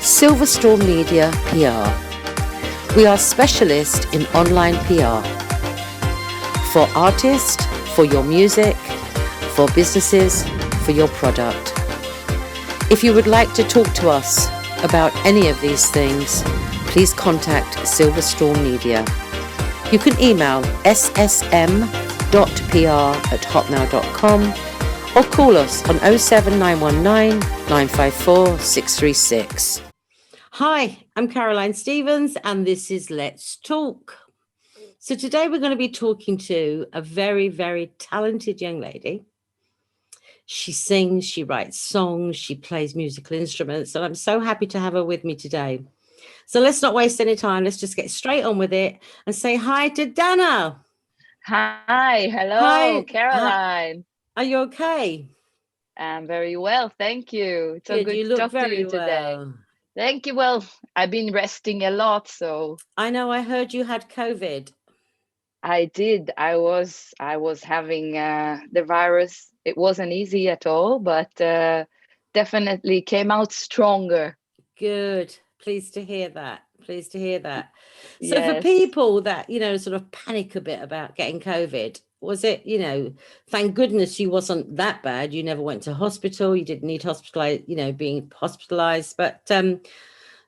Silverstone Media PR. We are specialists in online PR. For artists, for your music, for businesses, for your product. If you would like to talk to us about any of these things, please contact Silverstone Media. You can email ssm.pr@hotmail.com or call us on 07919 954 636. Hi, I'm Caroline Stevens and this is Let's Talk. So today we're going to be talking to a very, very talented young lady. She sings, she writes songs, she plays musical instruments, and I'm so happy to have her with me today. So let's not waste any time. Let's just get straight on with it and say hi to Dana. Hi, hello, Hi. Caroline. Are you okay? I'm very well, thank you. It's so good You to look talk to very you today. well. Thank you. Well, I've been resting a lot, so I know. I heard you had COVID. I did. I was having the virus. It wasn't easy at all, but definitely came out stronger. Good. Pleased to hear that. Pleased to hear that. So for Yes. people that, sort of panic a bit about getting COVID, was it, thank goodness you wasn't that bad. You never went to hospital. You didn't need being hospitalized. But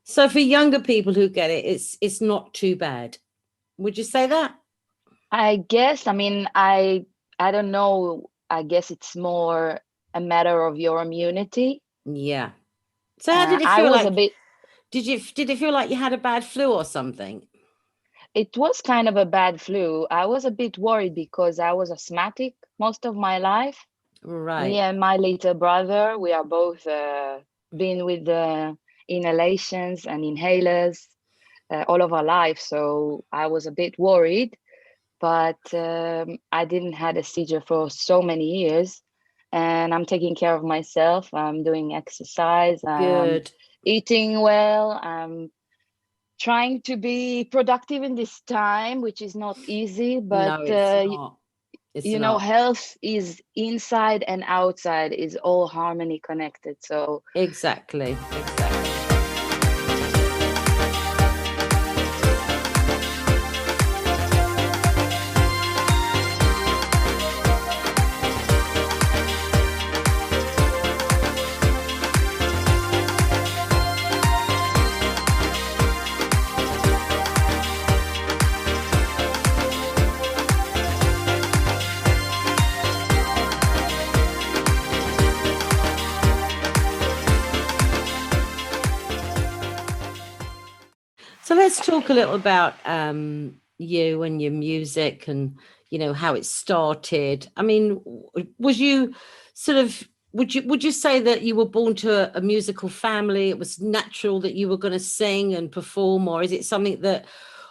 so for younger people who get it, it's not too bad. Would you say that? I guess, I don't know. I guess it's more a matter of your immunity. Yeah. So how did it I feel was like? a bit. Did it feel like you had a bad flu or something? It was kind of a bad flu. I was a bit worried because I was asthmatic most of my life. Right. Me and my little brother, we are both been with the inhalations and inhalers all of our life. So I was a bit worried, but I didn't had a seizure for so many years. And I'm taking care of myself. I'm doing exercise. Good. Eating well. I'm trying to be productive in this time, which is not easy, but No, it's not. It's not. health is inside and outside, is all harmony connected. So Exactly. So let's talk a little about you and your music and, how it started. I mean, was you sort of, would you say that you were born to a musical family? It was natural that you were going to sing and perform, or is it something that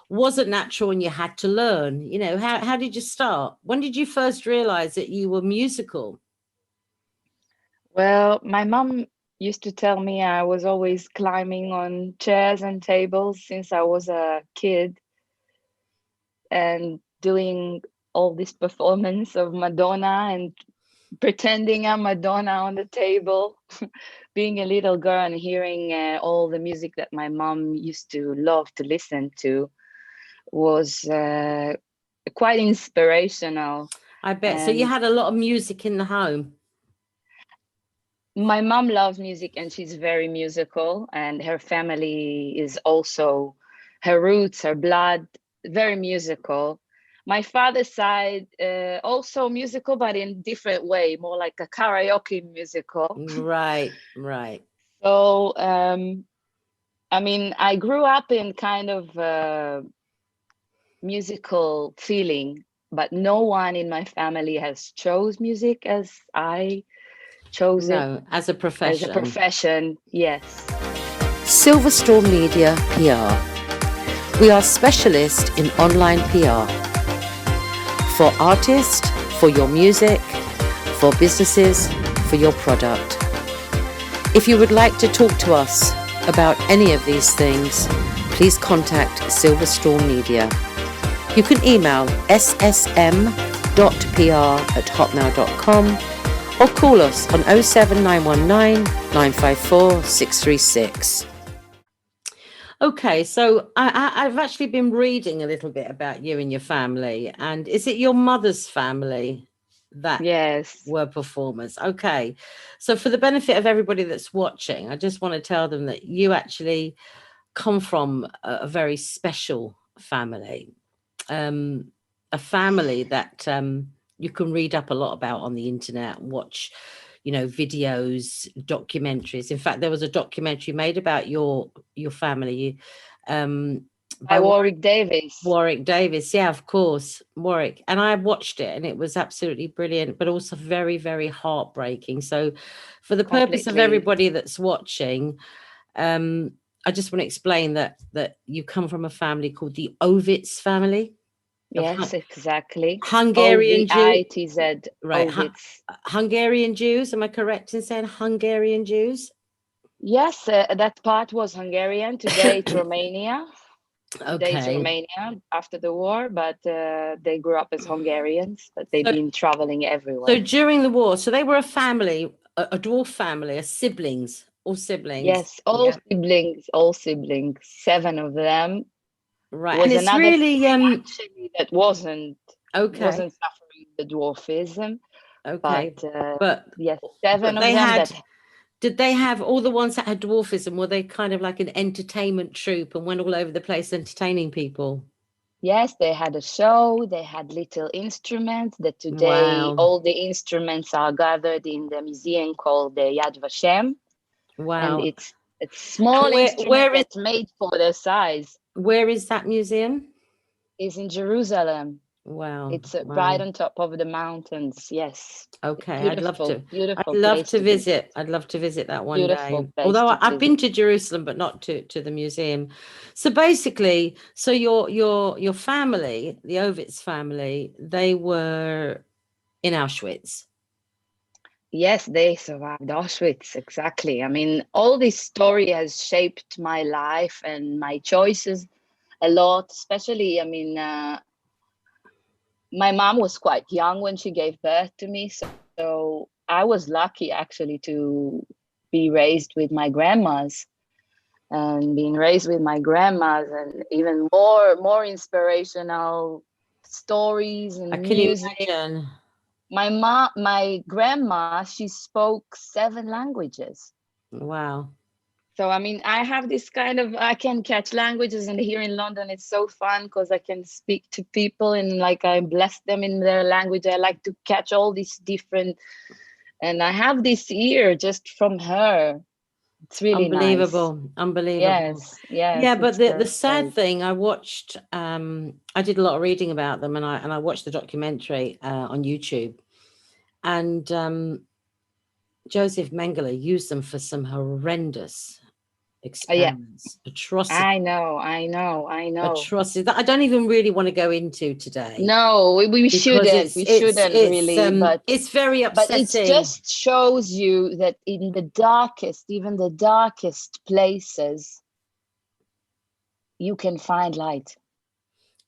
wasn't natural and you had to learn? How did you start? When did you first realize that you were musical? well, my mom used to tell me I was always climbing on chairs and tables since I was a kid and doing all this performance of Madonna and pretending I'm Madonna on the table. Being a little girl and hearing all the music that my mom used to love to listen to was quite inspirational. I bet. So you had a lot of music in the home. My mom loves music and she's very musical, and her family is also, her roots, her blood, very musical. My father's side also musical, but in different way, more like a karaoke musical. Right. So I grew up in kind of musical feeling, but no one in my family has chose music as I chose it. As a profession. As a profession, yes. Silverstone Media PR. We are specialists in online PR. For artists, for your music, for businesses, for your product. If you would like to talk to us about any of these things, please contact Silverstone Media. You can email ssm.pr@hotmail.com or call us on 07919 954 636. Okay, so I've actually been reading a little bit about you and your family, and is it your mother's family that Yes, were performers? Okay, so for the benefit of everybody that's watching, I just want to tell them that you actually come from a very special family, um, a family that you can read up a lot about on the internet, watch, videos, documentaries. In fact, there was a documentary made about your family, um, by by Warwick Davis. Warwick Davis. Yeah, of course, Warwick. And I watched it, and it was absolutely brilliant, but also very, very heartbreaking. So, for the purpose of Completely. everybody that's watching, um, I just want to explain that you come from a family called the Ovitz family of Yes, exactly. Hungarian Jew, Ovitz, right? Ovitz. Hungarian Jews. Am I correct in saying Hungarian Jews? Yes, that part was Hungarian. Today it's Romania. Today it's Okay. Romania after the war, but they grew up as Hungarians, but they've So, been traveling so everywhere. during the war, so they were a family, a dwarf family, a siblings, all siblings. Yes, Yeah. all siblings, seven of them. Right. And Was it's another really family actually that okay. wasn't suffering the dwarfism, but Okay. But yes, seven but of they them had that did they have all the ones that had dwarfism? Were they kind of like an entertainment troupe and went all over the place entertaining people? yes, they had a show, they had little instruments that today Wow. all the instruments are gathered in the museum called the Yad Vashem, and Wow. it's small And instrument that's made for their size. where is that museum? Is in Jerusalem. Wow. It's right Wow. on top of the mountains. Yes, Okay. beautiful, I'd beautiful love place to to visit. visit. I'd love to visit that one day. Beautiful place Although to I've been visit. to Jerusalem, but not to the museum. So basically, so your family, the Ovitz family, they were in Auschwitz. Yes, they survived Auschwitz, exactly. I mean, all this story has shaped my life and my choices a lot, especially, I mean, my mom was quite young when she gave birth to me, so I was lucky actually to be raised with my grandmas and being raised with my grandmas and even more inspirational stories I and can music. imagine. My grandma, she spoke seven languages. Wow. So I mean, I have this kind of I can catch languages, and here in London, it's so fun because I can speak to people and like I bless them in their language. I like to catch all these different, and I have this ear just from her. It's really nice. Unbelievable. Unbelievable. Yes, Yeah, yes, but it's the very sad great. thing, I watched I did a lot of reading about them, and I watched the documentary on YouTube, and Joseph Mengele used them for some horrendous Oh yeah, experiments, atrocity, I know, I know, I know. atrocity that I don't even really want to go into today No, we because shouldn't. We shouldn't really, it's very but it upsetting. just shows you that in the darkest, even the darkest places, you can find light.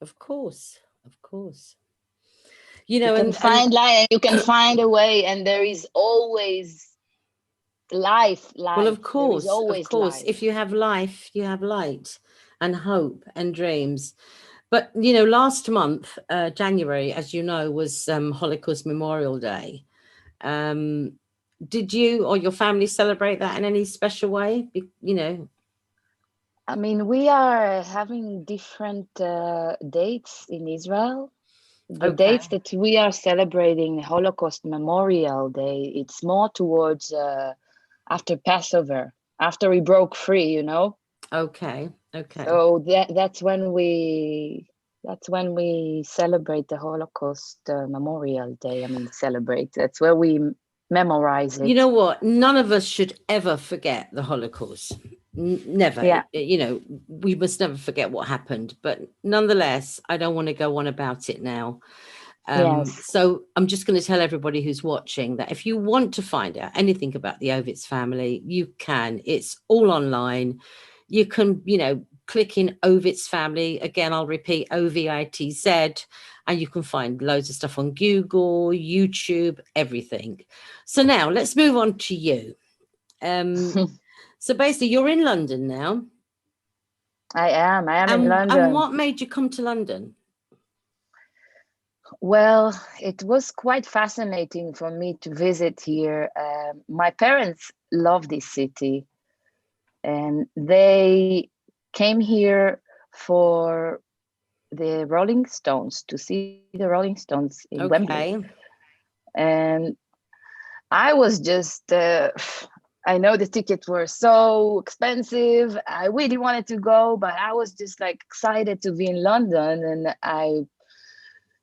Of course, of course. You can And find light and you can find a way, and there is always well, light. There is of always course, light. if you have life, you have light and hope and dreams. But last month, January, as you know, was Holocaust Memorial Day. Um, did you or your family celebrate that in any special way? I mean, we are having different dates in Israel. The Okay, dates that we are celebrating Holocaust Memorial Day, it's more towards after Passover, after we broke free, you know. okay, okay. So that's when we celebrate the Holocaust Memorial Day. I mean, celebrate. That's where we memorize You it. know what? None of us should ever forget the Holocaust. Never. Yeah. We must never forget what happened. But nonetheless, I don't want to go on about it now. Yes. So I'm just going to tell everybody who's watching that if you want to find out anything about the Ovitz family, you can. It's all online. You can, click in Ovitz family. Again, I'll repeat OVITZ, and you can find loads of stuff on Google, YouTube, everything. So now let's move on to you. So basically, you're in London now. I am in And London. what made you come to London? Well, it was quite fascinating for me to visit here. My parents love this city, and they came here for the Rolling Stones, to see the Rolling Stones in Wembley. Okay. And I was just, I know the tickets were so expensive. I really wanted to go, but I was just like excited to be in London. And I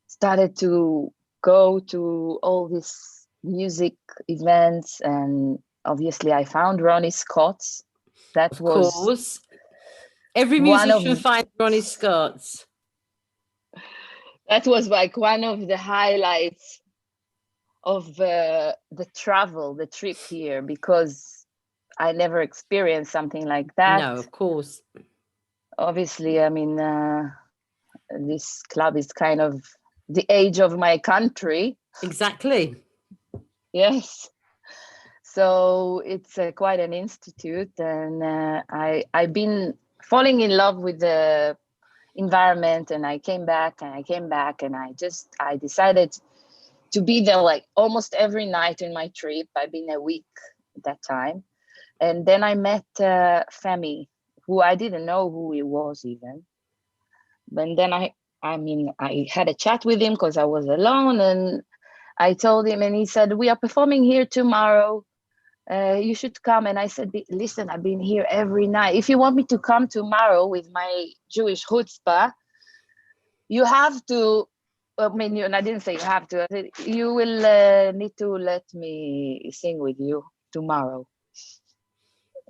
started to go to all these music events. And obviously, I found Ronnie Scott's. That Of was course. Every one musician of finds Ronnie Scott's. that was like one of the highlights of the travel, the trip here, because I never experienced something like that. No, of course. Obviously, I mean, this club is kind of the age of my country. Exactly. Yes. So it's quite an institute, and I've been falling in love with the environment, and I came back and I came back, and I decided to be there like almost every night in my trip. I've been a week at that time. And then I met Femi, who I didn't know who he was even. But then I had a chat with him because I was alone, and I told him, and he said, "We are performing here tomorrow. You should come." And I said, "Listen, I've been here every night. If you want me to come tomorrow with my Jewish chutzpah, you have to." I mean, and I didn't say you have to. I said, "You will need to let me sing with you tomorrow."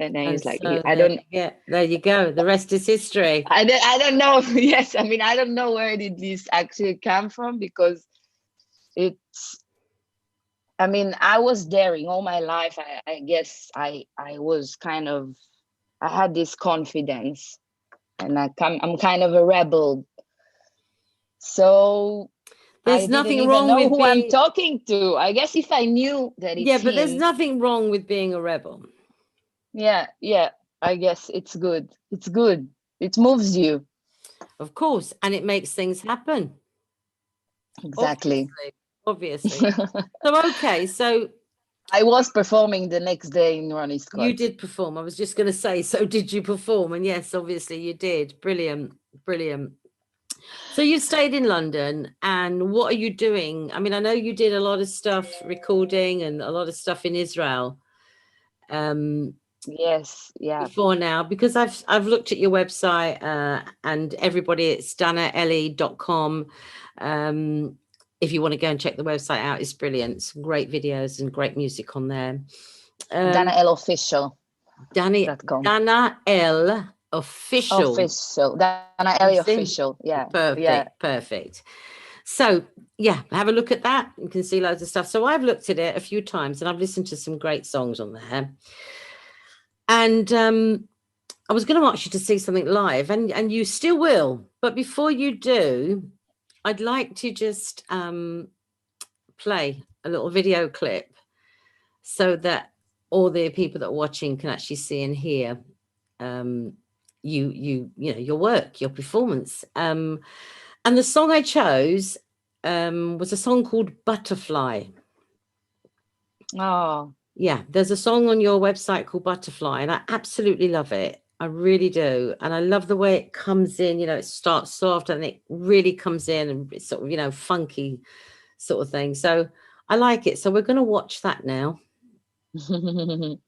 And then And he's like, so I don't, there you go. The rest is history. I don't know. Yes, I mean, I don't know where did this actually come from, because it's, I mean, I was daring all my life. I guess I was kind of, I had this confidence, and I'm kind of a rebel. So I There's didn't nothing even wrong know with who I'm being, talking to. I guess if I knew that yeah, it's but there's him, nothing wrong with being a rebel. yeah, I guess it's good. It's good. It moves you. Of course. And it makes things happen. Exactly. Obviously. So, okay. So I was performing the next day in Ronnie you Scott. did perform. I was just going to say, so did you perform? And yes, obviously you did. Brilliant. Brilliant. So you stayed in London, and what are you doing? I mean, I know you did a lot of stuff recording and a lot of stuff in Israel. Yes, yeah. Before now, because I've looked at your website, and everybody, it's danaelle.com. If you want to go and check the website out, it's brilliant. Some great videos and great music on there. Dana Elle Official. Dana Elle Official. Dana Elle Official. Yeah. Perfect. Yeah. Perfect. So yeah, have a look at that. You can see loads of stuff. So I've looked at it a few times, and I've listened to some great songs on there. And I was going to ask you to see something live, and you still will. But before you do, I'd like to just play a little video clip so that all the people that are watching can actually see and hear you know, your work, your performance. And the song I chose was a song called Butterfly. Oh. Yeah, there's a song on your website called Butterfly, and I absolutely love it. I really do. And I love the way it comes in, you know, it starts soft and it really comes in, and it's sort of, you know, funky sort of thing. So I like it. So we're going to watch that now. And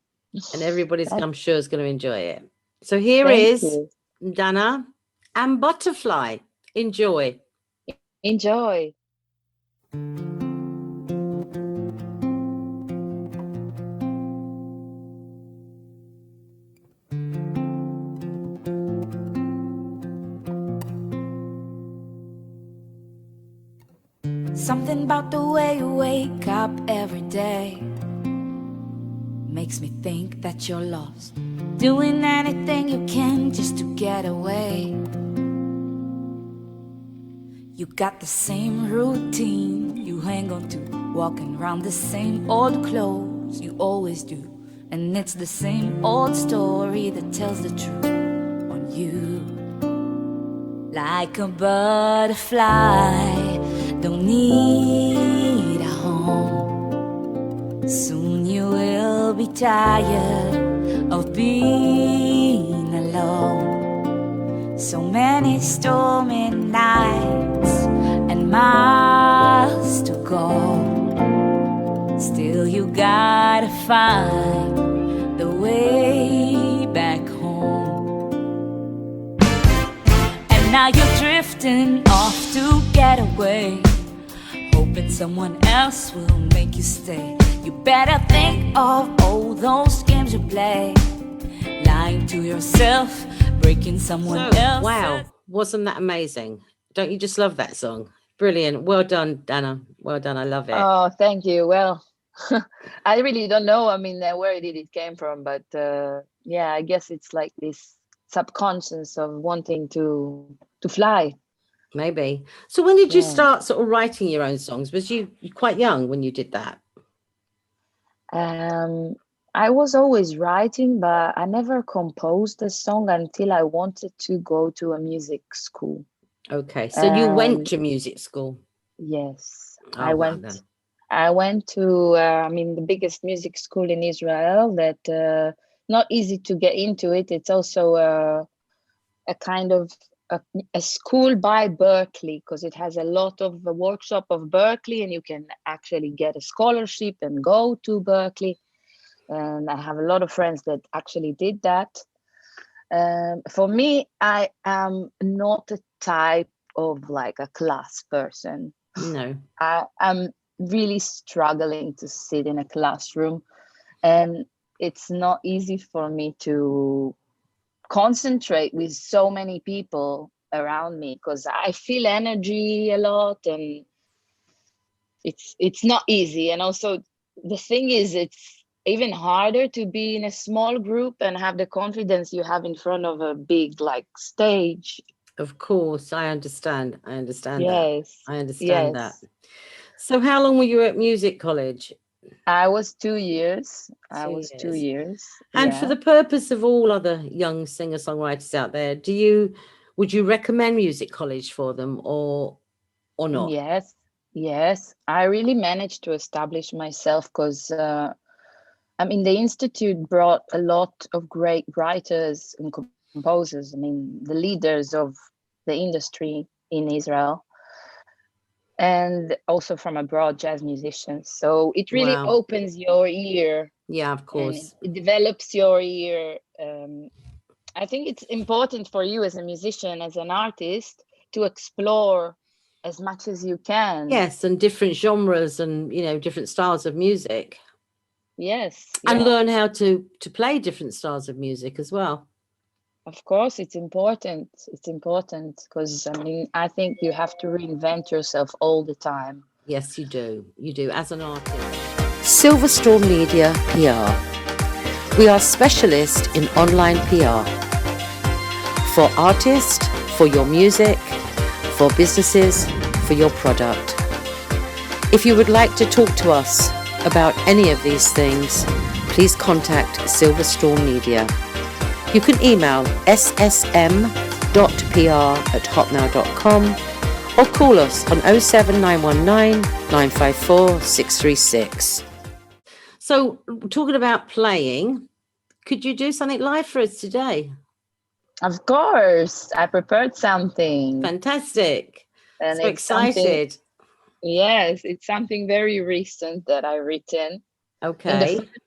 everybody's, I'm sure, is going to enjoy it. So here is Dana and Butterfly. Enjoy. Enjoy. Something about the way you wake up every day makes me think that you're lost, doing anything you can just to get away. You got the same routine you hang on to, walking around the same old clothes you always do, and it's the same old story that tells the truth on you. like a butterfly, don't need a home. Soon you will be tired of being alone. So many stormy nights and miles to go. Still you gotta find the way back home. And now you're drifting off to get away, hoping someone else will make you stay. You better think of all those games you play, lying to yourself, breaking someone else. Wow, wasn't that amazing? Don't you just love that song? Brilliant. Well done, Dana. Well done. I love it. Oh, thank you. Well, I really don't know. I mean, where did it came from? But yeah, I guess it's like this subconscious of wanting to fly. Maybe. So when did you start sort of writing your own songs? Was you quite young when you did that? I was always writing, but I never composed a song until I wanted to go to a music school. Okay, so you went to music school? Yes, Oh, I went. Well, I went to, I mean, the biggest music school in Israel. That not easy to get into it. It's also a kind of a school by Berkeley, because it has a lot of the workshop of Berkeley, and you can actually get a scholarship and go to Berkeley. And I have a lot of friends that actually did that. For me, I am not a type of like a class person. No. I'm really struggling to sit in a classroom, and it's not easy for me to concentrate with so many people around me, because I feel energy a lot, and it's not easy. And also the thing is, it's even harder to be in a small group and have the confidence you have in front of a big like stage. Of course, I understand. Yes. That. I understand that. So how long were you at music college? I was 2 years. I was 2 years. And for the purpose of all other young singer-songwriters out there, would you recommend music college for them or not? Yes. I really managed to establish myself, because I mean, the Institute brought a lot of great writers and composers. I mean, the leaders of the industry in Israel, and also from abroad, jazz musicians. So it really opens your ear. Yeah, of course. It develops your ear. I think it's important for you as a musician, as an artist, to explore as much as you can. Yes, and different genres and, different styles of music. Yes. And learn how to play different styles of music as well. Of course, it's important. It's important because, I mean, I think you have to reinvent yourself all the time. Yes, you do. You do, as an artist. Silverstone Media PR. We are specialists in online PR. For artists, for your music, for businesses, for your product. If you would like to talk to us about any of these things, please contact Silverstone Media. You can email ssm.pr@hotmail.com or call us on 07919 954 636. So, talking about playing, could you do something live for us today? Of course. I prepared something. Fantastic. And so excited. Yes, it's something very recent that I've written. Okay. In the first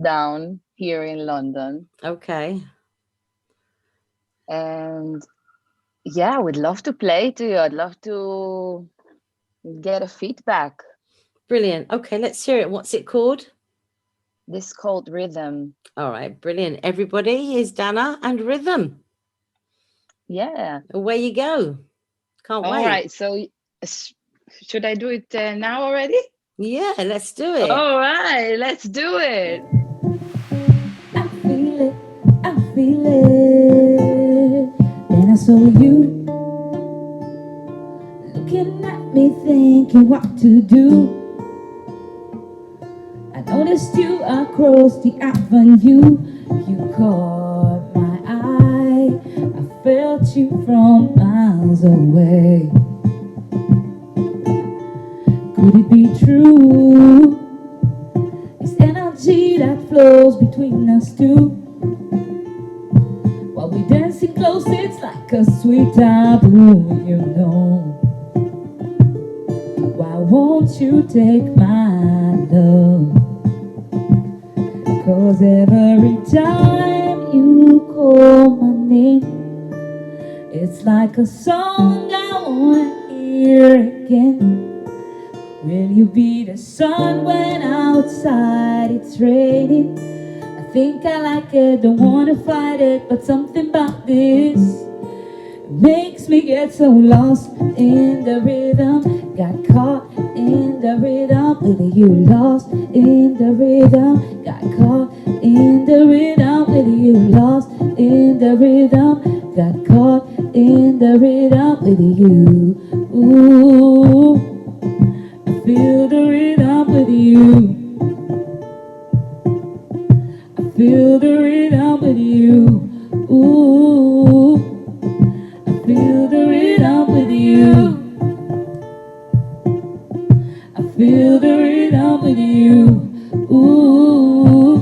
lockdown here in London. Okay. And yeah, I would love to play to you. I'd love to get a feedback. Brilliant. Okay, let's hear it. What's it called? This is called Rhythm. All right, brilliant. Everybody, here's Dana and Rhythm. Yeah. Away you go. Can't wait. All right, so should I do it now already? Yeah, let's do it. All right, let's do it. I feel it. Then I saw you looking at me, thinking what to do. I noticed you across the avenue. You caught my eye. I felt you from miles miles away. Could it be true? This energy that flows between us two. While we dancing close, it's like a sweet taboo, you know. Why won't you take my love? 'Cause every time you call my name, it's like a song I wanna hear again. Will you be the sun when outside it's raining? I think I like it, don't wanna fight it, but something about this makes me get so lost in the rhythm. Got caught in the rhythm with you, lost in the rhythm. Got caught in the rhythm with you, lost in the rhythm. Got caught in the rhythm with you. Ooh, I feel the rhythm with you. I feel the rhythm with you. Ooh, I feel the rhythm with you. I feel the rhythm with you. Ooh,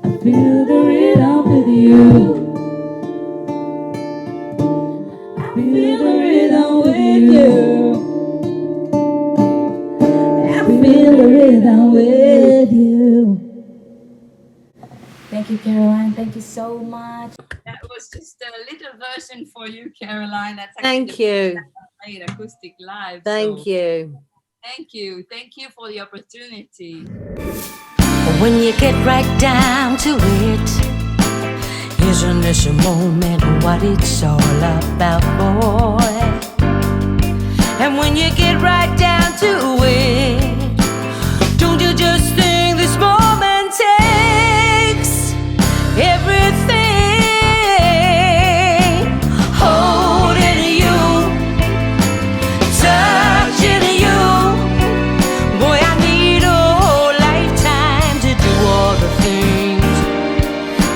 I feel the rhythm with you. I feel the rhythm with you. I feel the rhythm with you. Thank you, Caroline. Thank you so much. That was just a little version for you, Caroline. That's Thank actually you. the played acoustic live. Thank so you. Thank you. Thank you for the opportunity. When you get right down to it, isn't this a moment what it's all about, boy? And when you get right down to it, don't you just think this moment takes everything? Holding you, touching you, boy, I need a whole lifetime to do all the things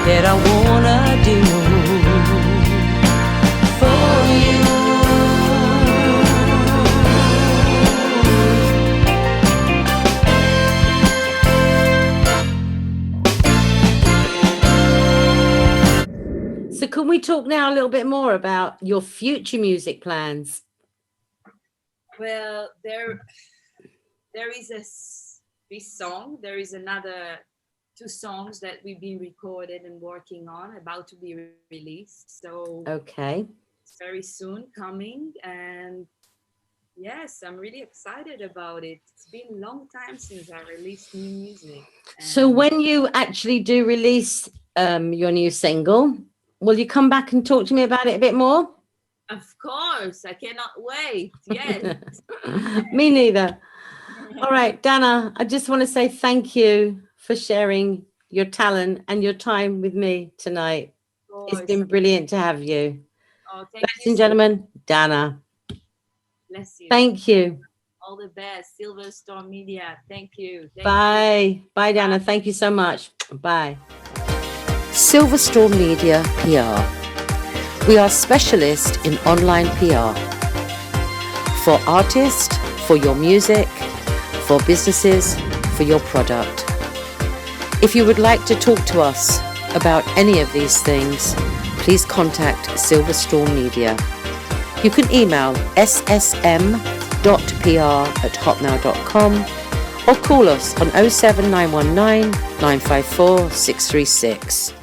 that I wanna do for you. So can we talk now a little bit more about your future music plans? Well, there is this song. There is another 2 songs that we've been recorded and working on, about to be released. So Okay. it's very soon coming, and yes, I'm really excited about it. It's been a long time since I released new music. So and when you actually do release your new single, will you come back and talk to me about it a bit more? of course, I cannot wait. Yes. Me neither. All right, Dana, I just want to say thank you for sharing your talent and your time with me tonight. Of It's course. been brilliant to have you. Oh, thank Ladies you. and gentlemen, Dana. Bless you. Thank you. All the best. Silver Storm Media. Thank you. Thank you. Bye. Bye, Dana. Thank you so much. Bye. Silverstone Media PR. We are specialists in online PR. For artists, for your music, for businesses, for your product. If you would like to talk to us about any of these things, please contact Silverstone Media. You can email ssm.pr@hotmail.com or call us on 07919 954 636.